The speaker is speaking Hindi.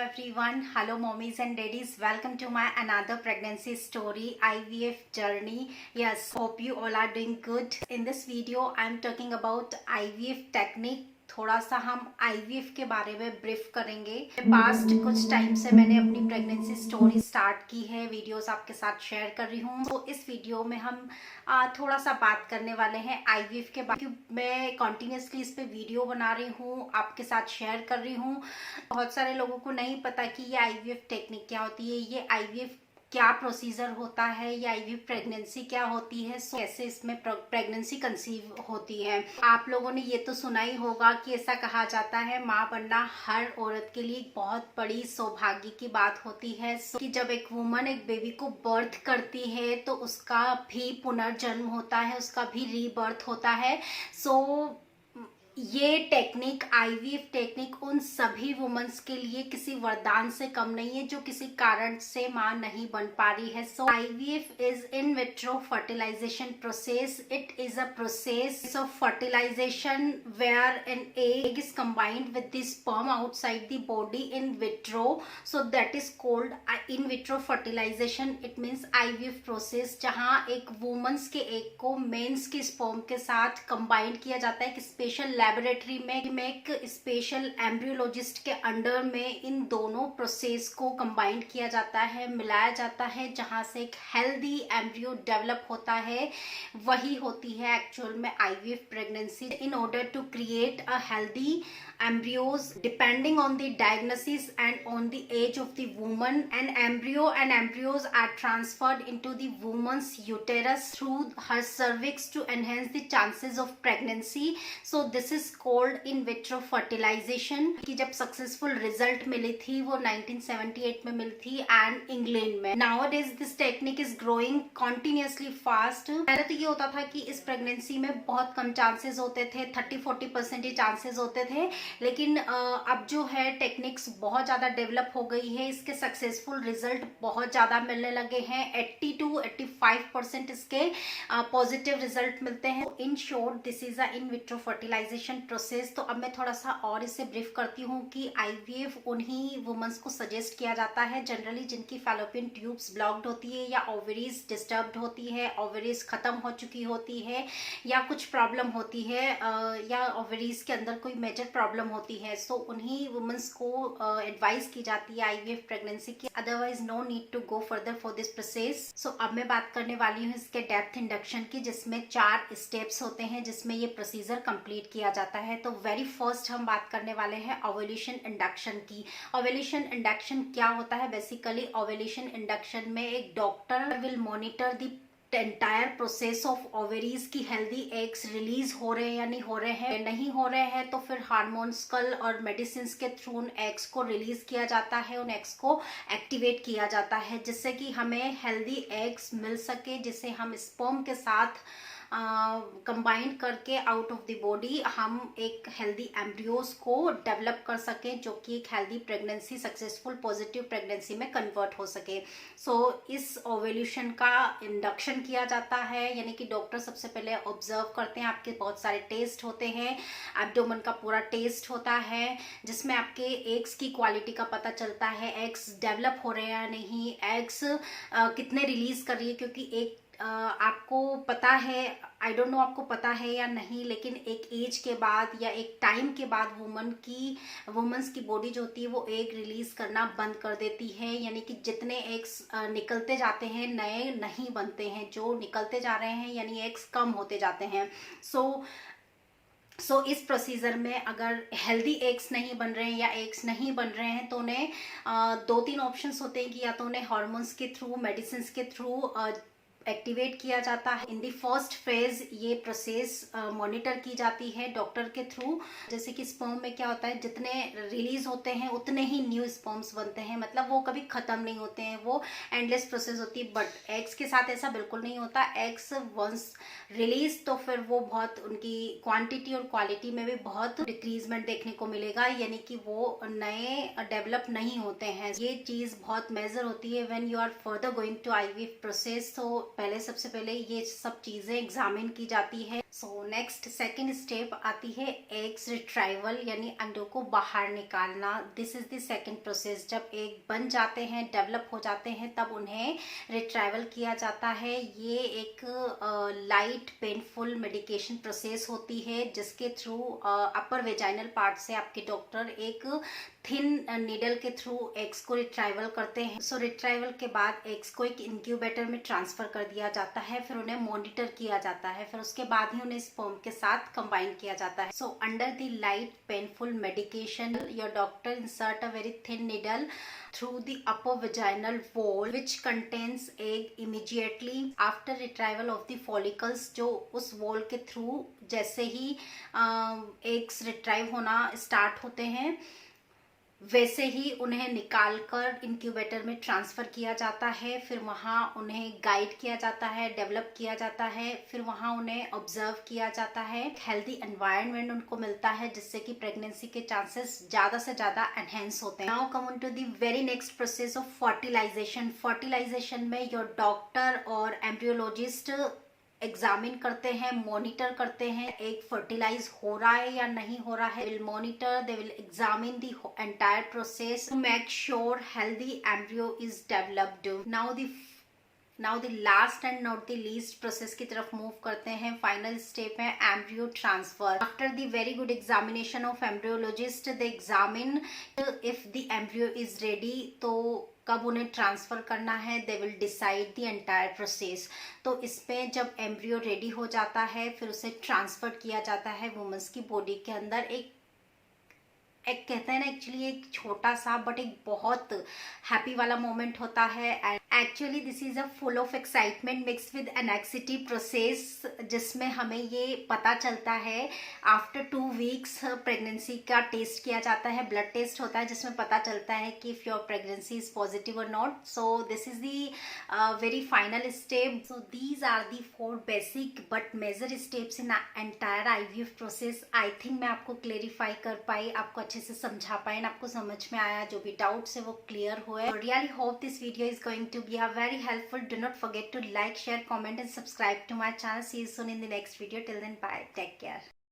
everyone. Hello mommies and daddies. Welcome to my another pregnancy story, IVF journey. Yes, hope you all are doing good. In this video, I'm talking about IVF technique. थोड़ा सा हम आईवीएफ के बारे में ब्रीफ करेंगे। पास्ट कुछ टाइम से मैंने अपनी प्रेगनेंसी स्टोरी स्टार्ट की है, वीडियोस आपके साथ शेयर कर रही हूँ। तो इस वीडियो में हम थोड़ा सा बात करने वाले हैं आईवीएफ के बारे में। मैं कॉन्टिन्यूसली इस पे वीडियो बना रही हूँ, आपके साथ शेयर कर रही हूँ। बहुत सारे लोगों को नहीं पता कि ये आईवीएफ टेक्निक क्या होती है, ये आईवीएफ क्या प्रोसीजर होता है, या आईवीएफ प्रेगनेंसी क्या होती है, कैसे इसमें प्रेगनेंसी कंसीव होती है। आप लोगों ने ये तो सुना ही होगा कि ऐसा कहा जाता है माँ बनना हर औरत के लिए बहुत बड़ी सौभाग्य की बात होती है। कि जब एक वुमन एक बेबी को बर्थ करती है तो उसका भी पुनर्जन्म होता है, उसका भी रीबर्थ होता है। ये टेक्निक आईवीएफ टेक्निक उन सभी वुमेन्स के लिए किसी वरदान से कम नहीं है जो किसी कारण से मां नहीं बन पा रही है। So IVF is in vitro fertilisation process. It is a process of fertilization where an egg is combined with the sperm outside the body in vitro. So that is called in vitro fertilization. It means IVF process, जहां एक वुमेन्स के एग को मेंस के स्पर्म के साथ कंबाइन किया जाता है। एक स्पेशल लैबोरेटरी में एक स्पेशल एम्ब्रियोलॉजिस्ट के अंडर में इन दोनों प्रोसेस को कंबाइन किया जाता है, मिलाया जाता है, जहां से एक हेल्दी एम्ब्रियो डेवलप होता है। वही होती है एक्चुअल में IVF pregnancy. In order to create a healthy embryos depending on the diagnosis and on the age of the woman, an embryo and embryos are transferred into the woman's uterus through her cervix to enhance the chances of pregnancy. So this is called in vitro fertilization। कि जब सक्सेसफुल रिजल्ट मिली थी वो 1978 में मिली थी एंड इंग्लैंड में। Nowadays this technique is growing continuously fast। पहले तो ये होता था कि इस प्रेगनेंसी में बहुत कम चांसेस होते थे, 30-40% ही चांसेस होते थे, लेकिन अब जो है टेक्निक्स बहुत ज़्यादा डेवलप हो गई है, इसके सक्सेसफुल रिजल्ट बहुत ज़्यादा मिलने लगे हैं। 80-85% इसके पॉजिटिव रिजल्ट मिलते हैं। In short this is a in vitro fertilisation process. तो अब मैं थोड़ा सा और इसे ब्रीफ करती हूँ कि आईवीएफ उन्हीं वुमेन्स को सजेस्ट किया जाता है जनरली जिनकी फैलोपियन ट्यूब्स ब्लॉक्ड होती है, या ओवरीज डिस्टर्ब्ड होती है, ओवरीज खत्म हो चुकी होती है, या कुछ प्रॉब्लम होती है, या ओवरीज के अंदर कोई मेजर प्रॉब्लम होती है। सो उन्हीं वुमेन्स को एडवाइस की जाती है आईवीएफ प्रेगनेंसी की। Otherwise no need to go further for this process. So अब मैं बात करने वाली हूँ इसके डेप्थ इंडक्शन की, जिसमें 4 स्टेप्स होते हैं जिसमें ये प्रोसीजर कंप्लीट किया जाता है। तो वेरी फर्स्ट हम बात करने वाले हैं ओव्यूलेशन इंडक्शन की। ओव्यूलेशन इंडक्शन क्या होता है? बेसिकली ओव्यूलेशन इंडक्शन में एक doctor will monitor the entire process of ovaries की हेल्दी एग्स रिलीज हो रहे हैं या नहीं हो रहे हैं। नहीं हो रहे हैं तो फिर हार्मोन्सकल और मेडिसिन के थ्रू उन एग्स को रिलीज किया जाता है, उन एग्स को एक्टिवेट किया जाता है, जिससे कि हमें हेल्दी एग्स मिल सके, जिसे हम स्पर्म के साथ कंबाइन करके आउट ऑफ द बॉडी हम एक हेल्दी एम्ब्रियोज को डेवलप कर सकें, जो कि एक healthy pregnancy, successful positive pregnancy में कन्वर्ट हो सके। सो इस ओव्यूलेशन का इंडक्शन किया जाता है, यानी कि डॉक्टर सबसे पहले ऑब्जर्व करते हैं। आपके बहुत सारे टेस्ट होते हैं, एब्डोमेन का पूरा टेस्ट होता है, जिसमें आपके एग्स की क्वालिटी का पता चलता है, एग्स डेवलप हो रहे हैं या नहीं, एग्स कितने रिलीज कर रही है। क्योंकि एक आपको पता है, आई डोंट नो आपको पता है या नहीं, लेकिन एक एज के बाद या एक टाइम के बाद वुमेन्स की बॉडी जो होती है वो एग रिलीज करना बंद कर देती है, यानी कि जितने एग्स निकलते जाते हैं नए नहीं बनते हैं, जो निकलते जा रहे हैं यानी एग्स कम होते जाते हैं। सो इस प्रोसीजर में अगर हेल्दी एग्स नहीं बन रहे हैं या एग्स नहीं बन रहे हैं तो उन्हें 2-3 ऑप्शंस होते हैं कि या तो उन्हें हार्मोन्स के थ्रू, मेडिसिन के थ्रू एक्टिवेट किया जाता है। इन दी फर्स्ट फेज ये प्रोसेस मॉनिटर की जाती है डॉक्टर के थ्रू। जैसे कि स्पर्म में क्या होता है, जितने रिलीज होते हैं उतने ही न्यू स्पर्म्स बनते हैं, मतलब वो कभी खत्म नहीं होते हैं, वो एंडलेस प्रोसेस होती है। बट एग्स के साथ ऐसा बिल्कुल नहीं होता। एग्स वंस रिलीज तो फिर वो बहुत, उनकी क्वांटिटी और क्वालिटी में भी बहुत डिक्रीजमेंट देखने को मिलेगा, यानी कि वो नए डेवलप नहीं होते हैं। ये चीज बहुत मेजर होती है when you are further going to IVF process. तो पहले सबसे पहले ये सब चीजें एग्जामिन की जाती है। सो नेक्स्ट सेकेंड स्टेप आती है एग्स रिट्राइवल, यानी अंडों को बाहर निकालना। This is the second process. जब एग बन जाते हैं, डेवलप हो जाते हैं, तब उन्हें रिट्राइवल किया जाता है। ये एक लाइट पेनफुल मेडिकेशन प्रोसेस होती है, जिसके थ्रू अपर वेजाइनल पार्ट से आपके डॉक्टर एक थिन नीडल के थ्रू एग्स को रिट्राइवल करते हैं। सो रिट्राइवल के बाद एग्स को एक इंक्यूबेटर में ट्रांसफर कर दिया जाता है, फिर उन्हें मॉनिटर किया जाता है, फिर उसके बाद ही उन्हें स्पर्म के साथ कंबाइन किया जाता है। So under the light painful medication, your doctor insert a very thin needle through the upper vaginal wall which contains egg immediately after retrieval of the follicles। जो उस वॉल के थ्रू जैसे ही एग्स रिट्राइव होना स्टार्ट होते हैं, वैसे ही उन्हें निकालकर इंक्यूबेटर में ट्रांसफर किया जाता है। फिर वहाँ उन्हें गाइड किया जाता है, डेवलप किया जाता है, फिर वहाँ उन्हें ऑब्जर्व किया जाता है। हेल्दी एनवायरनमेंट उनको मिलता है, जिससे कि प्रेगनेंसी के चांसेस ज़्यादा से ज़्यादा एनहेंस होते हैं। Now come on to the very next process of fertilisation. Fertilisation में योर डॉक्टर और एम्ब्रियोलॉजिस्ट एग्जामिन करते हैं, मॉनिटर करते हैं एग फर्टिलाइज हो रहा है या नहीं हो रहा है। Will monitor, they will examine the entire process to make sure healthy embryo is developed. Now the last and not the least process की तरफ मूव करते हैं। फाइनल स्टेप है embryo transfer. After the very good examination of embryologist, they examine if the embryo is ready, तो कब उन्हें ट्रांसफर करना है, they will decide the entire process. तो इसमें जब एम्ब्रियो रेडी हो जाता है, फिर उसे ट्रांसफर किया जाता है वुमेन्स की बॉडी के अंदर। एक कहते हैं ना, एक्चुअली एक छोटा सा बट एक बहुत हैप्पी वाला मोमेंट होता है। And actually this is a full of excitement mix with anxiety process, जिसमें हमें ये पता चलता है आफ्टर 2 वीक्स प्रेगनेंसी का टेस्ट किया जाता है, ब्लड टेस्ट होता है, जिसमें पता चलता है कि if your pregnancy is positive और not. So this is the very final step. So these are the 4 basic but major steps in entire IVF process. I think मैं आपको क्लेरिफाई कर पाई, आपको अच्छे से समझा पाए, आपको समझ में आया, जो भी डाउट्स है वो क्लियर हुए। Really hope this video is going to be very helpful. Do not forget to like, share, comment and subscribe to my channel. See you soon in the next video. Till then, bye. Take care.